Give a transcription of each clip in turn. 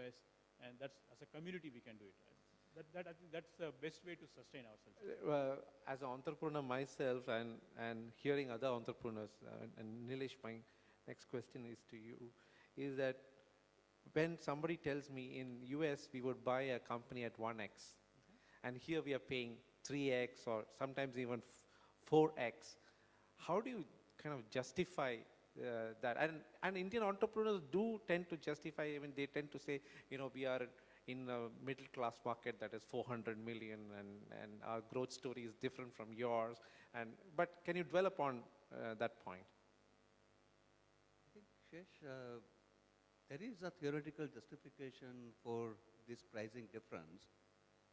US, and that's, as a community, we can do it. I think that's the best way to sustain ourselves. Well, as an entrepreneur myself and hearing other entrepreneurs, and Nilesh, my next question is to you, is that when somebody tells me in US we would buy a company at 1x, and here we are paying 3x or sometimes even 4x, how do you kind of justify that? And Indian entrepreneurs do tend to justify, I mean, they tend to say, you know, we are in a middle class market that is 400 million and our growth story is different from yours. But can you dwell upon that point? I think, Sesh, there is a theoretical justification for this pricing difference,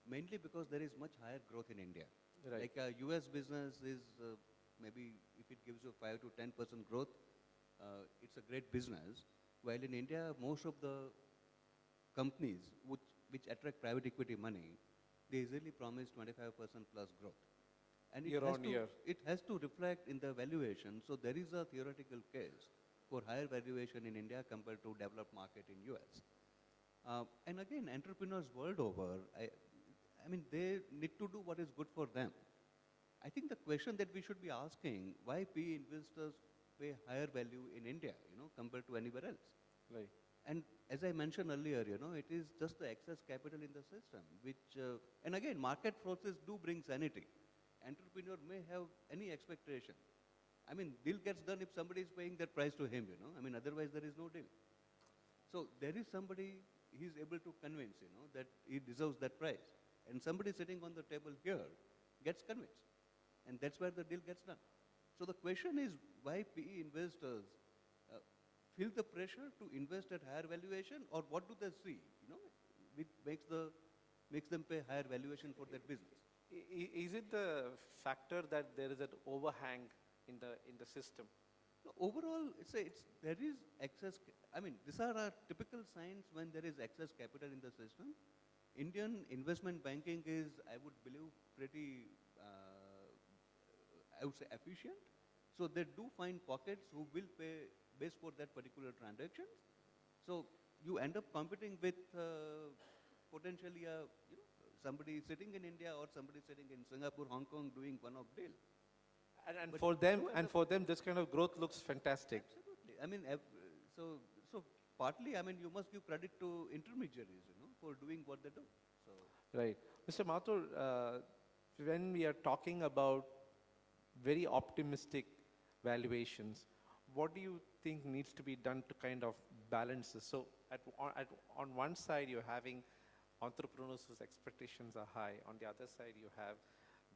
mainly because there is much higher growth in India. Right. Like a US business is maybe if it gives you 5 to 10% growth, it's a great business. While in India, most of the companies which attract private equity money, they easily promise 25% plus growth. And it has to reflect in the valuation. So there is a theoretical case for higher valuation in India compared to developed market in US. And again, entrepreneurs world over, I mean, they need to do what is good for them. I think the question that we should be asking, why PE investors pay higher value in India, you know, compared to anywhere else? Right. And as I mentioned earlier, you know, it is just the excess capital in the system, which, and again, market forces do bring sanity. Entrepreneur may have any expectation. I mean, deal gets done if somebody is paying that price to him, you know. I mean, otherwise there is no deal. So there is somebody he's able to convince, you know, that he deserves that price. And somebody sitting on the table here gets convinced. And that's where the deal gets done. So the question is why PE investors feel the pressure to invest at higher valuation, or what do they see, you know, which makes them pay higher valuation for that business? Is it the factor that there is an overhang in the system? No, overall, there is excess. I mean, these are our typical signs when there is excess capital in the system. Indian investment banking is, I would believe, pretty, I would say, efficient. So they do find pockets who will pay base for that particular transaction. So you end up competing with potentially somebody sitting in India or somebody sitting in Singapore, Hong Kong doing one-off deal. And for them, this kind of growth looks fantastic. Absolutely. I mean, so partly, I mean, you must give credit to intermediaries, you know, for doing what they do. So. Right. Mr. Mathur, when we are talking about very optimistic valuations, what do you think needs to be done to kind of balance this? So on one side, you're having entrepreneurs whose expectations are high. On the other side, you have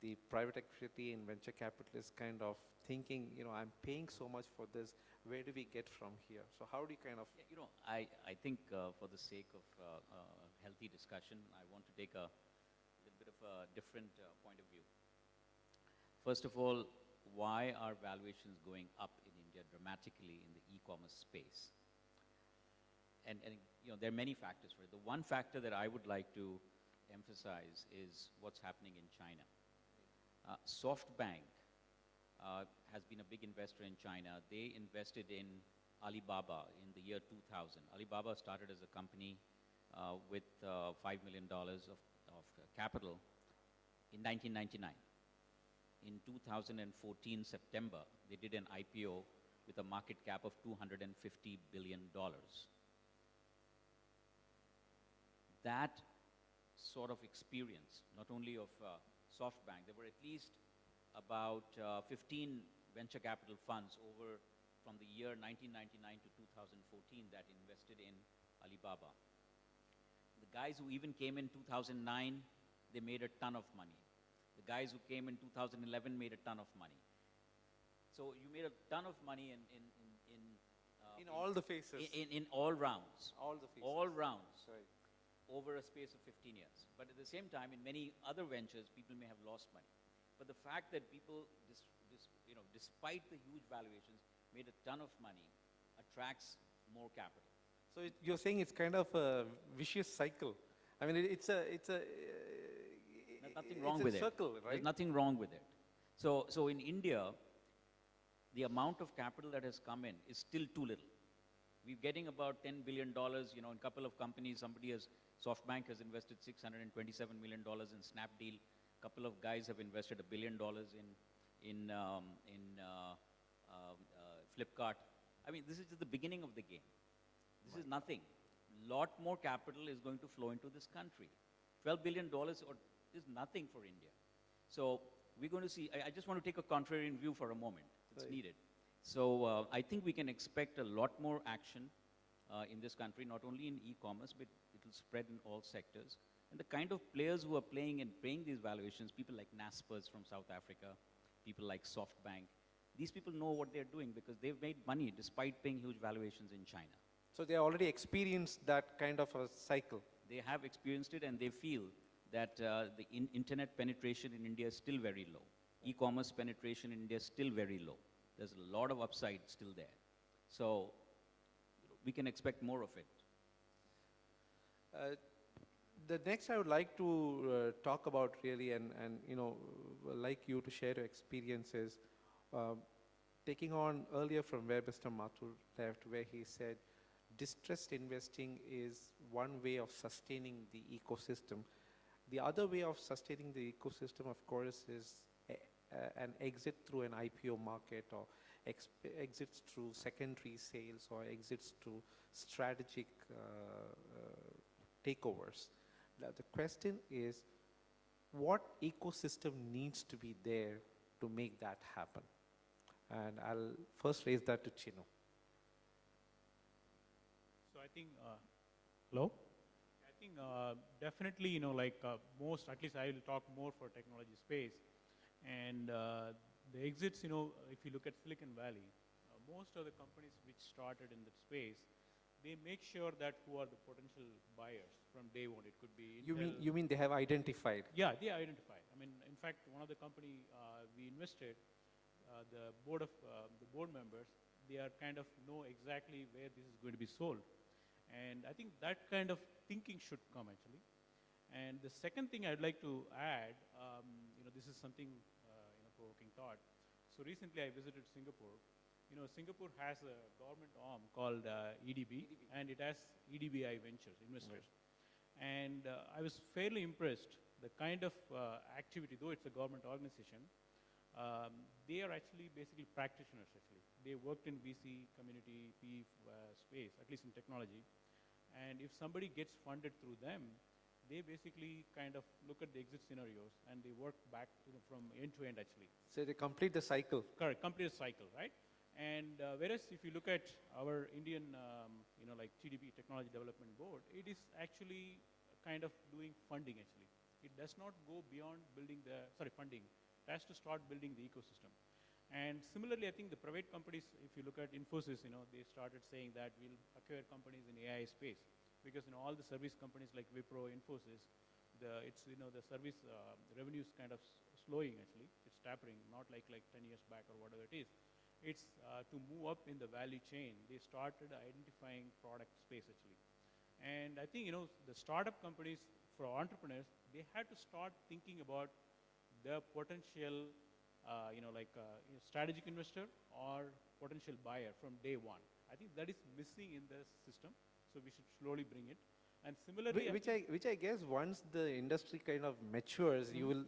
the private equity and venture capitalists kind of thinking, you know, I'm paying so much for this. Where do we get from here? So how do you kind of... Yeah, you know, I think for the sake of healthy discussion, I want to take a little bit of a different point of view. First of all, why are valuations going up in India dramatically in the e-commerce space? And you know, there are many factors for it. The one factor that I would like to emphasize is what's happening in China. SoftBank has been a big investor in China. They invested in Alibaba in the year 2000. Alibaba started as a company with $5 million of capital in 1999. In 2014 September, they did an IPO with a market cap of $250 billion. That sort of experience, not only of SoftBank, there were at least about 15 venture capital funds over from the year 1999 to 2014 that invested in Alibaba. The guys who even came in 2009, they made a ton of money. The guys who came in 2011 made a ton of money. So you made a ton of money in all the phases. In all rounds. All the phases. All rounds. Right. Over a space of 15 years. But at the same time, in many other ventures, people may have lost money. But the fact that people, you know, despite the huge valuations, made a ton of money, attracts more capital. So you're saying it's kind of a vicious cycle. I mean, it's a There's nothing wrong with circle, it. Right? There's nothing wrong with it. So in India, the amount of capital that has come in is still too little. We're getting about $10 billion, you know, in a couple of companies. SoftBank has invested $627 million in Snapdeal. A couple of guys have invested $1 billion in Flipkart. I mean, this is just the beginning of the game. This is nothing. Lot more capital is going to flow into this country. $12 billion is nothing for India. So we're going to see, I just want to take a contrarian view for a moment. It's Right. needed. So I think we can expect a lot more action in this country, not only in e-commerce, but it will spread in all sectors. And the kind of players who are playing and paying these valuations, people like Naspers from South Africa, people like SoftBank, these people know what they're doing because they've made money despite paying huge valuations in China. So they already experienced that kind of a cycle. They have experienced it and they feel that the internet penetration in India is still very low. E-commerce penetration in India is still very low. There's a lot of upside still there. So we can expect more of it. The next I would like to talk about really and you know, like you to share your experiences, taking on earlier from where Mr. Mathur left, where he said distressed investing is one way of sustaining the ecosystem. The other way of sustaining the ecosystem, of course, is an exit through an IPO market or exits through secondary sales or exits through strategic takeovers. Now, the question is, what ecosystem needs to be there to make that happen? And I'll first raise that to Chinnu. So I think, hello? I think definitely, you know, like most, at least I will talk more for technology space. And the exits, you know, if you look at Silicon Valley, most of the companies which started in that space, they make sure that who are the potential buyers from day one. It could be Intel. You mean they have identified? Yeah, they identify. I mean, in fact, one of the company we invested, the board members, they are kind of know exactly where this is going to be sold. And I think that kind of thinking should come actually. And the second thing I'd like to add, you know, this is something, you know, provoking thought. So recently I visited Singapore. You know, Singapore has a government arm called EDB, and it has EDBI Ventures, investors. And I was fairly impressed, the kind of activity, though it's a government organization, they are actually basically practitioners actually. They worked in VC, community, PE space, at least in technology. And if somebody gets funded through them, they basically kind of look at the exit scenarios and they work back, you know, from end to end actually. So they complete the cycle. Correct, complete the cycle, right? And whereas if you look at our Indian, you know, like TDP, Technology Development Board, it is actually kind of doing funding actually. It does not go beyond building funding. It has to start building the ecosystem. And similarly, I think the private companies, if you look at Infosys, you know, they started saying that we'll acquire companies in AI space. Because, you know, all the service companies like Wipro, Infosys, you know, the service revenues kind of slowing actually. It's tapering, not like 10 years back or whatever it is. It's to move up in the value chain. They started identifying product space actually. And I think, you know, the startup companies, for entrepreneurs, they had to start thinking about the potential, you know, like strategic investor or potential buyer from day one. I think that is missing in the system. So we should slowly bring it. And similarly, Which I guess once the industry kind of matures, you'll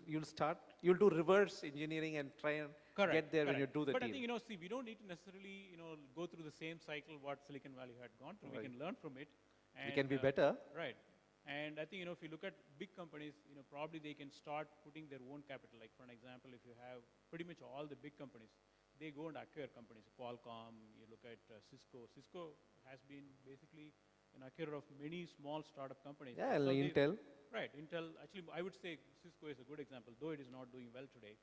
do reverse engineering and try and get there when you do the But deal. I think, you know, see, we don't need to necessarily, you know, go through the same cycle what Silicon Valley had gone through. Right. We can learn from it. We can be better. Right. And I think, you know, if you look at big companies, you know, probably they can start putting their own capital. Like for an example, if you have pretty much all the big companies, they go and acquire companies. Qualcomm, you look at Cisco. Cisco has been basically an acquirer of many small startup companies. Yeah, So Intel. Right, Intel, actually I would say Cisco is a good example, though it is not doing well today.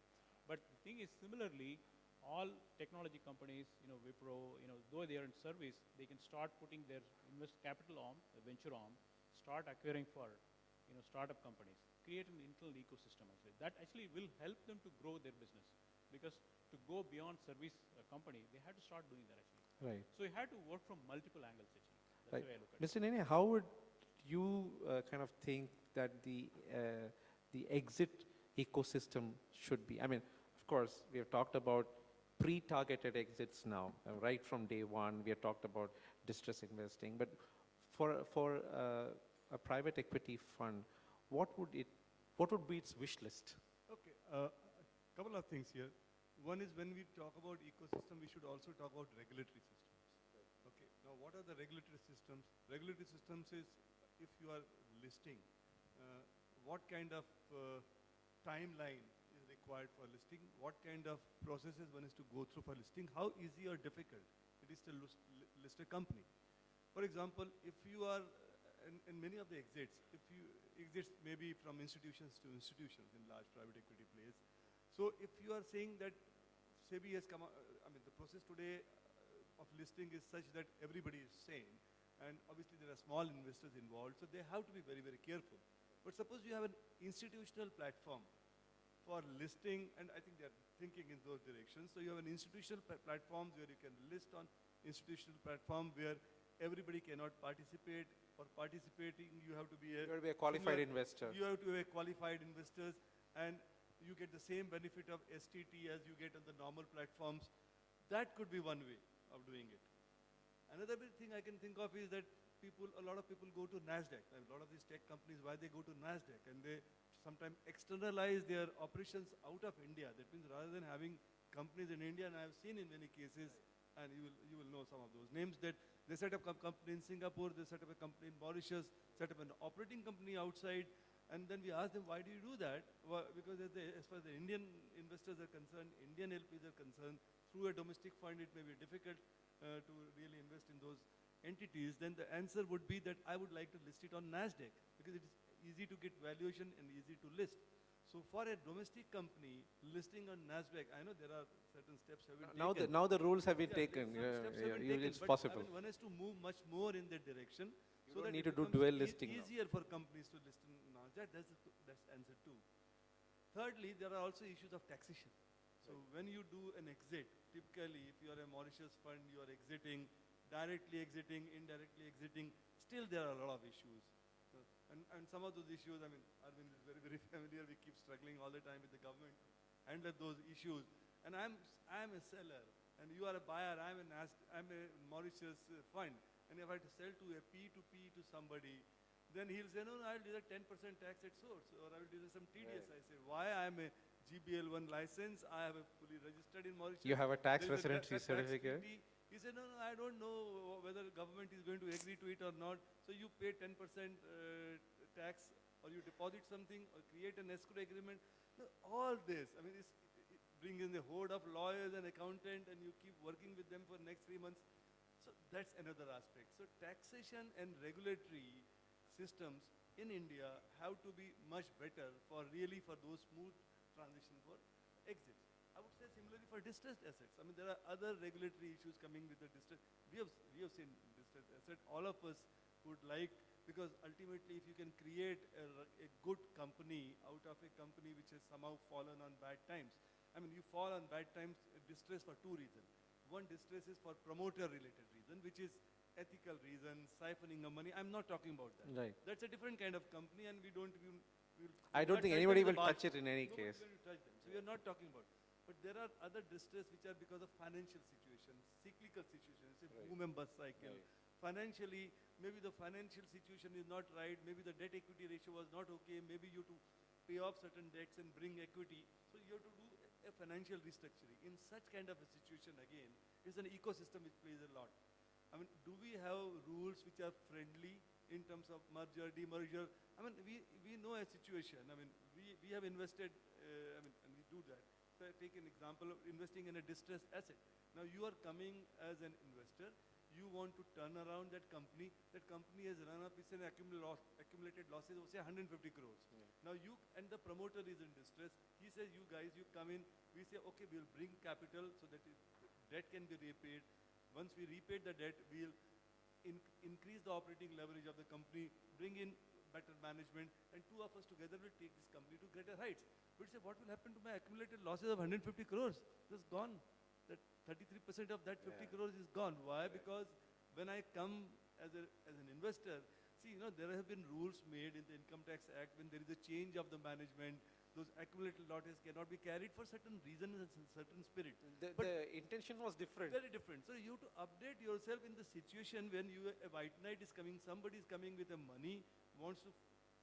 But the thing is, similarly, all technology companies, you know, Wipro, you know, though they are in service, they can start putting their capital arm, the venture arm, start acquiring for, you know, startup companies, create an internal ecosystem actually. That actually will help them to grow their business. Because to go beyond service company, they had to start doing that actually. Right. So you had to work from multiple angles actually. That's Right. the way I look at it. Mr. Nene, how would you kind of think that the exit ecosystem should be? I mean, of course, we have talked about pre-targeted exits now, right from day one. We have talked about distress investing. But for a private equity fund, what would be its wish list? Okay, a couple of things here. One is when we talk about ecosystem, we should also talk about regulatory systems. Okay, now what are the regulatory systems? Regulatory systems is if you are listing, what kind of timeline is required for listing, what kind of processes one is to go through for listing, how easy or difficult it is to list a company. For example, if you are, in many of the exits, if you exits maybe from institutions to institutions in large private equity plays. So if you are saying that SEBI has come, I mean the process today of listing is such that everybody is sane, and obviously there are small investors involved, so they have to be very, very careful. But suppose you have an institutional platform for listing, and I think they are thinking in those directions. So you have an institutional platforms where you can list on institutional platform where everybody cannot participate. For participating, you have to be a qualified investor. You have to be a qualified investors, and you get the same benefit of STT as you get on the normal platforms. That could be one way of doing it. Another big thing I can think of is that a lot of people go to NASDAQ. A lot of these tech companies, why they go to NASDAQ, and they sometimes externalize their operations out of India. That means rather than having companies in India, and I have seen in many cases, and you will know some of those names, that they set up a company in Singapore, they set up a company in Mauritius, set up an operating company outside, and then we ask them, why do you do that? Well, because as far as the Indian investors are concerned, Indian LPs are concerned, through a domestic fund it may be difficult to really invest in those entities. Then the answer would be that I would like to list it on NASDAQ, because it is easy to get valuation and easy to list. So for a domestic company listing on NASDAQ, I know there are certain steps have been taken. Now the rules have been taken. It's but possible. I mean, one has to move much more in that direction. You don't need to do dual listing now. Easier for companies to list in NASDAQ. That's answer two. Thirdly, there are also issues of taxation. So when you do an exit, typically if you are a Mauritius fund, you are exiting, directly exiting, indirectly exiting, still there are a lot of issues. And some of those issues, I mean, Arvind is very, very familiar. We keep struggling all the time with the government to handle those issues. And I'm a seller, and you are a buyer. I'm a Mauritius fund. And if I have to sell to a P2P to somebody, then he'll say, no, I'll do the 10% tax at source, or I will do some TDS. Right. I say, why? I'm a GBL1 license. I have a fully registered in Mauritius. You have a tax residency certificate. He said, no, I don't know whether government is going to agree to it or not. So you pay 10% tax, or you deposit something, or create an escrow agreement. No, all this, I mean, it brings in the horde of lawyers and accountant, and you keep working with them for the next 3 months. So that's another aspect. So taxation and regulatory systems in India have to be much better for those smooth transition for exits. I would say similarly for distressed assets. I mean, there are other regulatory issues coming with the distressed. We have seen distressed asset. All of us would like, because ultimately if you can create a good company out of a company which has somehow fallen on bad times. I mean, you fall on bad times, distress for two reasons. One, distress is for promoter-related reason, which is ethical reason, siphoning of money. I'm not talking about that. Right. That's a different kind of company, and we don't even. I don't think anybody will touch it in any case. Nobody will touch them. So we are not talking about. But there are other distress which are because of financial situations, cyclical situations, it's a boom and bust cycle. Right. Financially, maybe the financial situation is not right, maybe the debt equity ratio was not okay, maybe you have to pay off certain debts and bring equity. So you have to do a financial restructuring. In such kind of a situation, again, it's an ecosystem which plays a lot. I mean, do we have rules which are friendly in terms of merger, demerger? I mean, we know a situation. I mean, we have invested, and we do that. So I take an example of investing in a distressed asset. Now you are coming as an investor, you want to turn around that company has run up, it's an accumulated losses of say 150 crores. Yeah. Now you, and the promoter is in distress, he says, you guys, you come in, we say, okay, we'll bring capital so that debt can be repaid. Once we repay the debt, we'll increase the operating leverage of the company, bring in better management, and two of us together will take this company to greater heights. But say, what will happen to my accumulated losses of 150 crores? It's gone. That 33% of that 50 crores is gone. Why? Because when I come as an investor, see, there have been rules made in the Income Tax Act when there is a change of the management. those accumulated losses cannot be carried for certain reasons and certain spirit. The, But the intention was different. very different. So you have to update yourself in the situation when a white knight is coming, somebody is coming with a money, wants to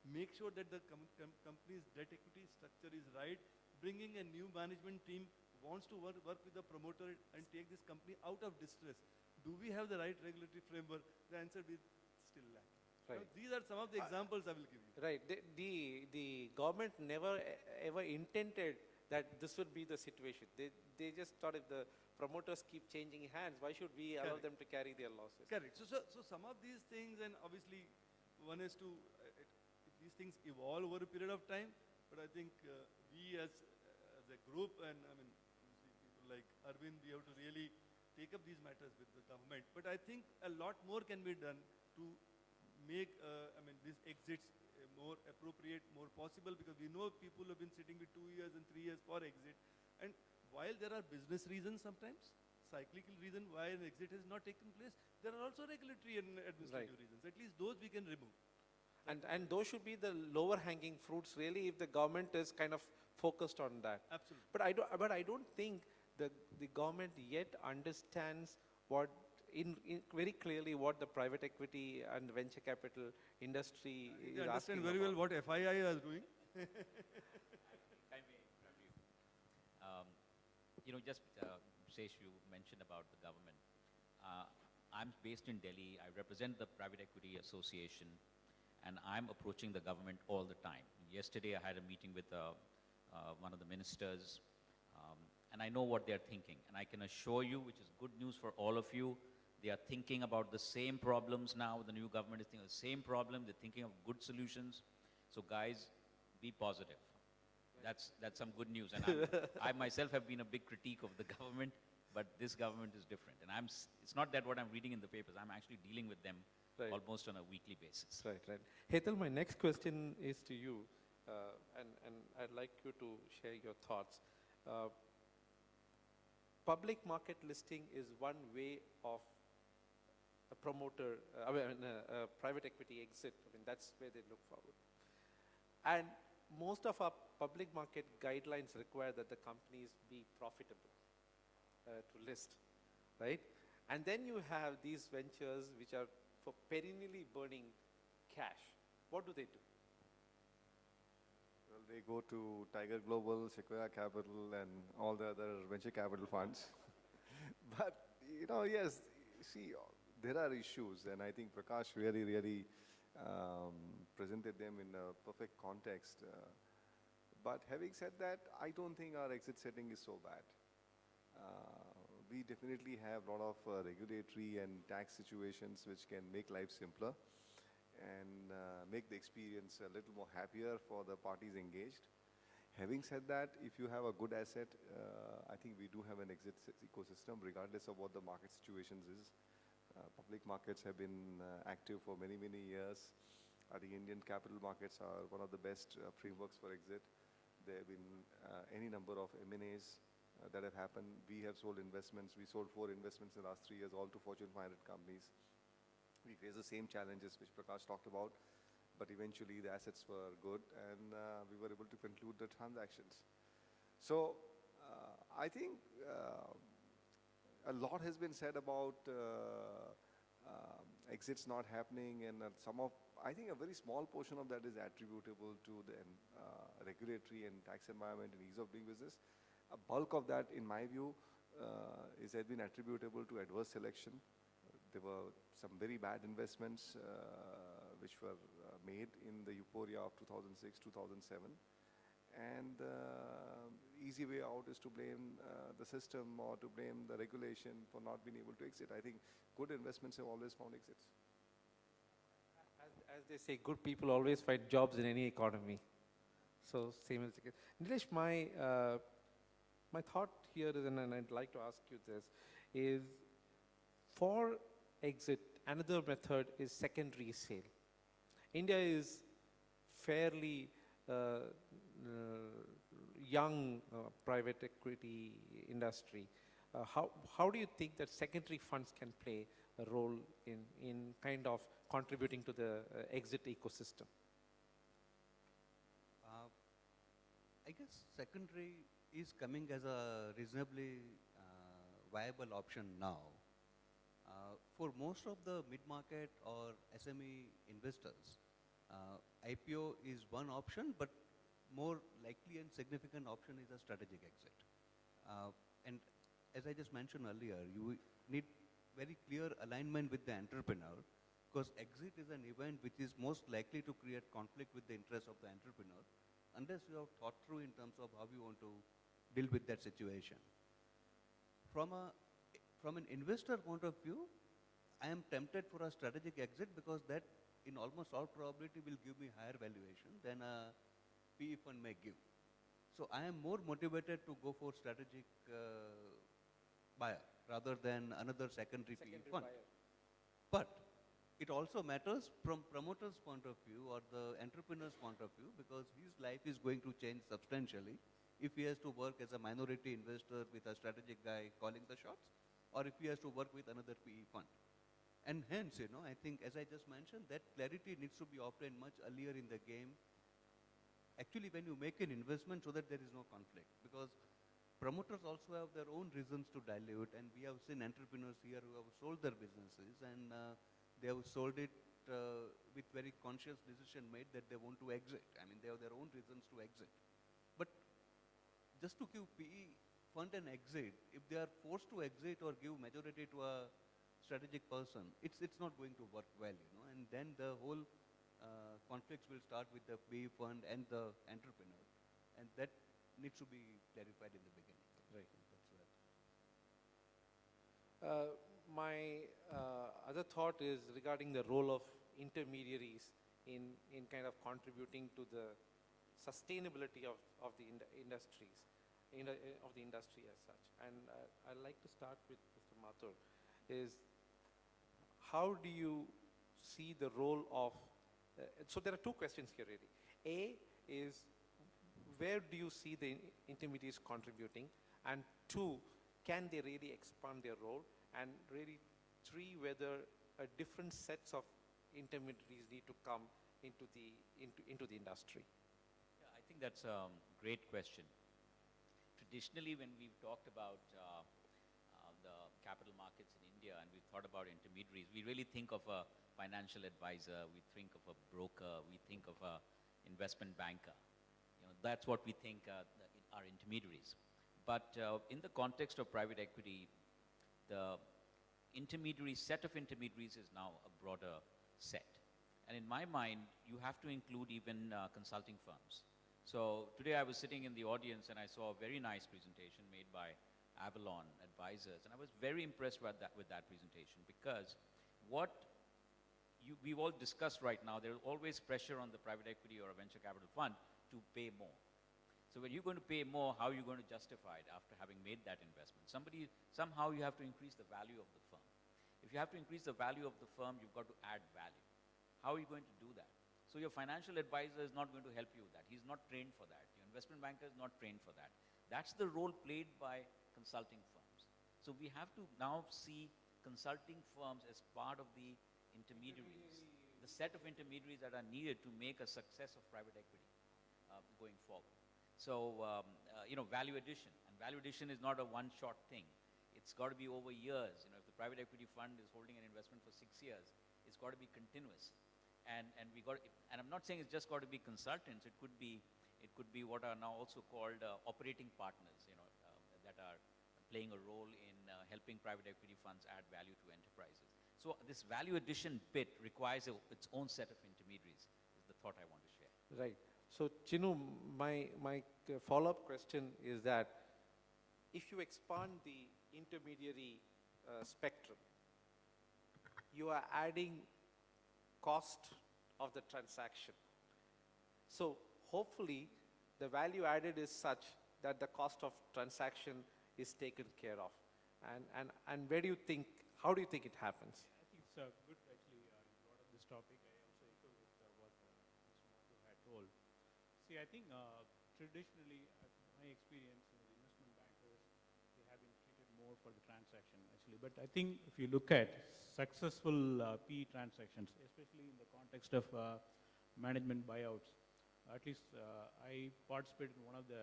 make sure that the company's debt equity structure is right, bringing a new management team, wants to work with the promoter and take this company out of distress. Do we have the right regulatory framework? The answer is still lack. Right. Now, these are some of the examples I will give you. Right. The government never ever intended that this would be the situation. They just thought if the promoters keep changing hands, why should we allow Correct. them to carry their losses? Correct. So some of these things, and obviously one has to, these things evolve over a period of time, but I think we as a group, and I mean, obviously people like Arvind, we have to really take up these matters with the government. But I think a lot more can be done to make, these exits more appropriate, more possible, because we know people have been sitting with 2 years and 3 years for exit. And while there are business reasons sometimes, cyclical reason why an exit has not taken place, there are also regulatory and administrative reasons. At least those we can remove. And those should be the lower hanging fruits really if the government is kind of focused on that. Absolutely. But I don't think the government yet understands what very clearly what the private equity and venture capital industry is They understand asking very well about. what FII is doing. I may interrupt you. Sesh, you mentioned about the government. I'm based in Delhi. I represent the Private Equity Association, and I'm approaching the government all the time. Yesterday, I had a meeting with one of the ministers, and I know what they're thinking. And I can assure you, which is good news for all of you, they are thinking about the same problems now. The new government is thinking of the same problem. They're thinking of good solutions. So guys, be positive. That's some good news. And I myself have been a big critique of the government, but this government is different. And it's not that what I'm reading in the papers. I'm actually dealing with them Right. almost on a weekly basis. Right. Hetal, my next question is to you, and I'd like you to share your thoughts. Public market listing is one way of a promoter, a private equity exit. That's where they look forward. And most of our public market guidelines require that the companies be profitable to list, right? And then you have these ventures which are for perennially burning cash. What do they do? Well, they go to Tiger Global, Sequoia Capital, and all the other venture capital funds. But, yes, see, there are issues, and I think Prakash really presented them in a perfect context. But having said that, I don't think our exit setting is so bad. We definitely have a lot of regulatory and tax situations which can make life simpler and make the experience a little more happier for the parties engaged. Having said that, if you have a good asset, I think we do have an exit ecosystem regardless of what the market situations is. Public markets have been active for many years. The Indian capital markets are one of the best frameworks for exit. There have been any number of M&As that have happened. We have sold investments. We sold 4 investments in the last 3 years, all to Fortune 500 companies. We face the same challenges which Prakash talked about, but eventually the assets were good and we were able to conclude the transactions. So I think a lot has been said about exits not happening, and I think a very small portion of that is attributable to the regulatory and tax environment and ease of doing business. A bulk of that, in my view, has been attributable to adverse selection. There were some very bad investments which were made in the euphoria of 2006, 2007. And the easy way out is to blame the system or to blame the regulation for not being able to exit. I think good investments have always found exits. As they say, good people always find jobs in any economy. So same as the case. Nilesh, my thought here is, and I'd like to ask you this, is for exit, another method is secondary sale. India is fairly young private equity industry. How do you think that secondary funds can play a role in kind of contributing to the exit ecosystem? I guess secondary is coming as a reasonably viable option now. For most of the mid-market or SME investors, IPO is one option, but more likely and significant option is a strategic exit. And as I just mentioned earlier, you need very clear alignment with the entrepreneur, because exit is an event which is most likely to create conflict with the interests of the entrepreneur, unless you have thought through in terms of how you want to deal with that situation. From an investor point of view, I am tempted for a strategic exit because that in almost all probability will give me higher valuation than a PE fund may give. So I am more motivated to go for strategic buyer rather than another secondary PE fund. But it also matters from promoter's point of view or the entrepreneur's point of view, because his life is going to change substantially if he has to work as a minority investor with a strategic guy calling the shots, or if he has to work with another PE fund. And hence, I think, as I just mentioned, that clarity needs to be obtained much earlier in the game. Actually, when you make an investment so that there is no conflict, because promoters also have their own reasons to dilute, and we have seen entrepreneurs here who have sold their businesses, and they have sold it with very conscious decision made that they want to exit. I mean, they have their own reasons to exit. But just to give PE fund an exit, if they are forced to exit or give majority to a strategic person, it's not going to work well, and then the whole conflicts will start with the PE fund and the entrepreneur, and that needs to be clarified in the beginning. Right. That's that. My other thought is regarding the role of intermediaries in kind of contributing to the sustainability of the industries, of the industry as such. And I'd like to start with Mr. Mathur. Is how do you see the role of, so there are two questions here really. A is, where do you see the intermediaries contributing? And two, can they really expand their role? And really, three, whether different sets of intermediaries need to come into the industry. Yeah, I think that's a great question. Traditionally, when we've talked about the capital markets in India and we've thought about intermediaries, we really think of a financial advisor, we think of a broker, we think of a investment banker. That's what we think are intermediaries. But in the context of private equity, the set of intermediaries is now a broader set. And in my mind, you have to include even consulting firms. So today I was sitting in the audience and I saw a very nice presentation made by Avalon Advisors, and I was very impressed with that presentation, because what we've all discussed right now, there's always pressure on the private equity or a venture capital fund to pay more. So when you're going to pay more, how are you going to justify it after having made that investment? Somehow you have to increase the value of the firm. If you have to increase the value of the firm, you've got to add value. How are you going to do that? So your financial advisor is not going to help you with that. He's not trained for that. Your investment banker is not trained for that. That's the role played by consulting firms. So we have to now see consulting firms as part of the intermediaries, the set of intermediaries that are needed to make a success of private equity going forward. So, value addition. And value addition is not a one-shot thing. It's got to be over years. If the private equity fund is holding an investment for 6 years, it's got to be continuous. And I'm not saying it's just got to be consultants. It could be what are now also called operating partners, that are playing a role in helping private equity funds add value to enterprises. So this value addition bit requires its own set of intermediaries, is the thought I want to share. Right. So Chinnu, my follow-up question is that if you expand the intermediary spectrum, you are adding cost of the transaction. So hopefully the value added is such that the cost of transaction is taken care of. And how do you think it happens? I think it's good actually you brought up this topic. I also echo with what Mr. Mathur had told. See, I think traditionally, my experience, the investment bankers, they have been treated more for the transaction actually. But I think if you look at successful PE transactions, especially in the context of management buyouts, At least I participated in one of the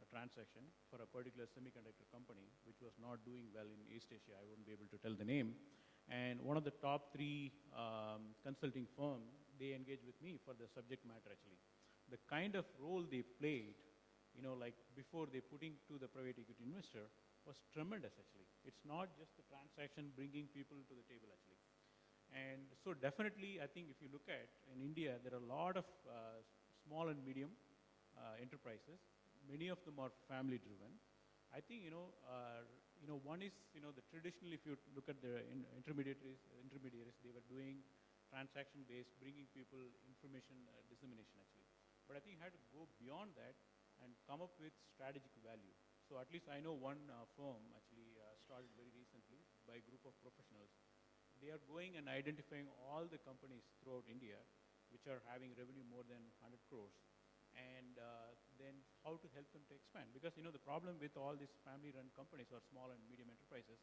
transaction for a particular semiconductor company, which was not doing well in East Asia. I wouldn't be able to tell the name. And one of the top 3 consulting firm, they engaged with me for the subject matter actually. The kind of role they played, like before they putting to the private equity investor was tremendous actually. It's not just the transaction bringing people to the table actually. And so definitely, I think if you look at in India, there are a lot of small and medium enterprises. Many of them are family driven. I think, one is, the traditional, if you look at the intermediaries, they were doing transaction based, bringing people information dissemination actually. But I think you had to go beyond that and come up with strategic value. So at least I know one firm actually started very recently by a group of professionals. They are going and identifying all the companies throughout India which are having revenue more than 100 crores and then how to help them to expand. Because the problem with all these family-run companies or small and medium enterprises,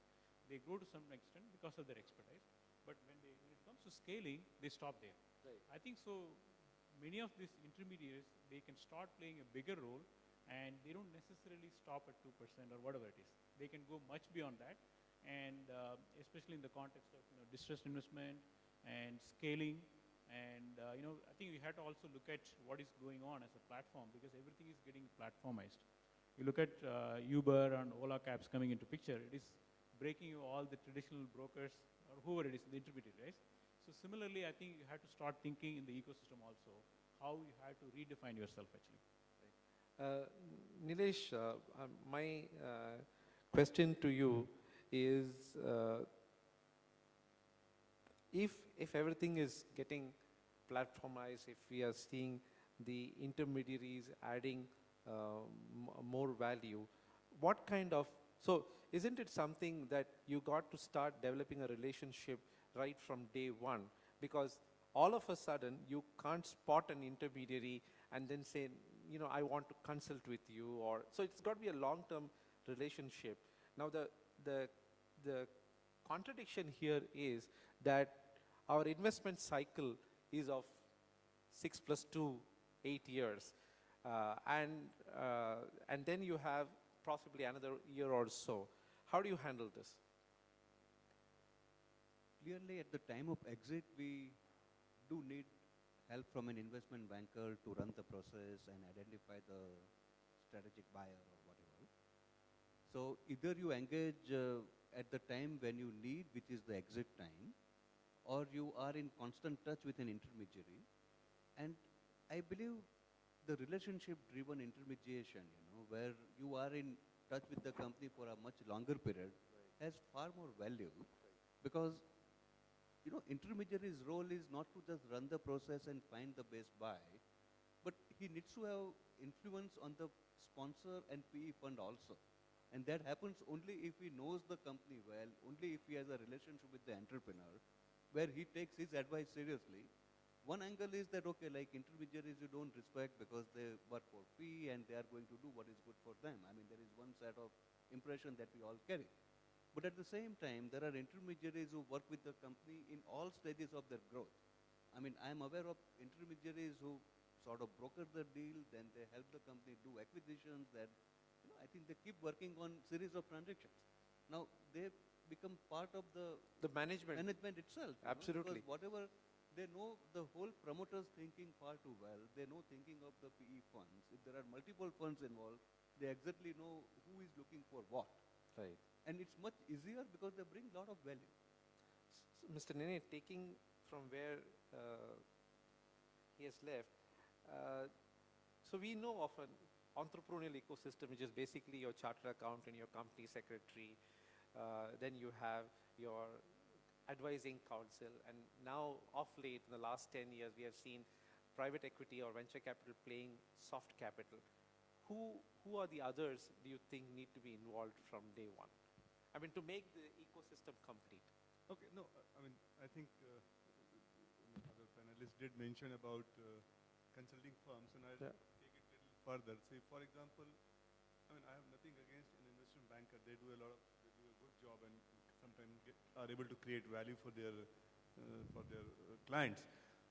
they grow to some extent because of their expertise, but when it comes to scaling, they stop there. Right. I think so many of these intermediaries, they can start playing a bigger role and they don't necessarily stop at 2% or whatever it is. They can go much beyond that, and especially in the context of distressed investment and scaling. And I think we have to also look at what is going on as a platform, because everything is getting platformized. You look at Uber and Ola cabs coming into picture, it is breaking all the traditional brokers or whoever it is, the intermediaries. So similarly, I think you have to start thinking in the ecosystem also, how you have to redefine yourself actually. Nilesh, my question to you is, if everything is getting platformized, if we are seeing the intermediaries adding more value, what kind of, so isn't it something that you got to start developing a relationship right from day one? Because all of a sudden you can't spot an intermediary and then say, I want to consult with you, or so it's got to be a long-term relationship. Now the contradiction here is that our investment cycle is of 6 + 2, 8 years, and then you have possibly another year or so. How do you handle this? Clearly, at the time of exit, we do need help from an investment banker to run the process and identify the strategic buyer or whatever. So either you engage at the time when you need, which is the exit time, or you are in constant touch with an intermediary. And I believe the relationship-driven intermediation, where you are in touch with the company for a much longer period, has far more value, because intermediary's role is not to just run the process and find the best buy, but he needs to have influence on the sponsor and PE fund also. And that happens only if he knows the company well, only if he has a relationship with the entrepreneur, where he takes his advice seriously. One angle is that, okay, like intermediaries you don't respect because they work for fee and they are going to do what is good for them. I mean, there is one set of impression that we all carry. But at the same time, there are intermediaries who work with the company in all stages of their growth. I mean, I'm aware of intermediaries who sort of broker the deal, then they help the company do acquisitions, that I think they keep working on series of transactions. Now, they become part of the management itself. Absolutely. Because whatever, they know the whole promoters thinking far too well. They know thinking of the PE funds. If there are multiple funds involved, they exactly know who is looking for what. Right. And it's much easier because they bring a lot of value. So, Mr. Nene, taking from where he has left, so we know of an entrepreneurial ecosystem, which is basically your chartered accountant, your company secretary, then you have your advising council, and now of late, in the last 10 years, we have seen private equity or venture capital playing soft capital. Who are the others do you think need to be involved from day one? I mean, to make the ecosystem complete. Okay, no, I mean, I think other panelists did mention about consulting firms, and I'll take it a little further. Say, for example, I mean, I have nothing against an investment banker. They do a good job and sometimes are able to create value for their clients.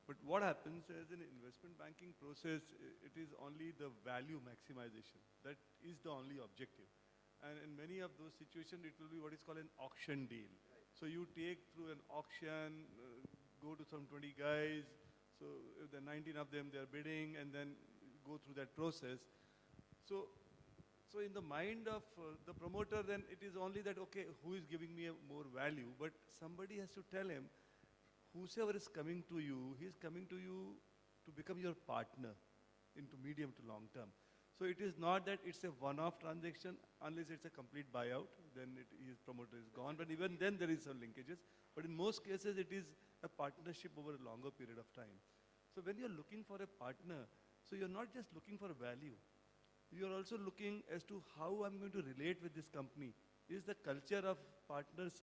But what happens as an investment banking process, it is only the value maximization. That is the only objective. And in many of those situations, it will be what is called an auction deal. So you take through an auction, go to some 20 guys, so if there are 19 of them, they are bidding, and then go through that process. So in the mind of the promoter, then it is only that, okay, who is giving me more value? But somebody has to tell him, whosoever is coming to you, he is coming to you to become your partner into medium to long term. So it is not that it's a one-off transaction, unless it's a complete buyout, then his promoter is gone. But even then there is some linkages. But in most cases, it is a partnership over a longer period of time. So when you're looking for a partner, so you're not just looking for value. You're also looking as to how I'm going to relate with this company. Is the culture of partners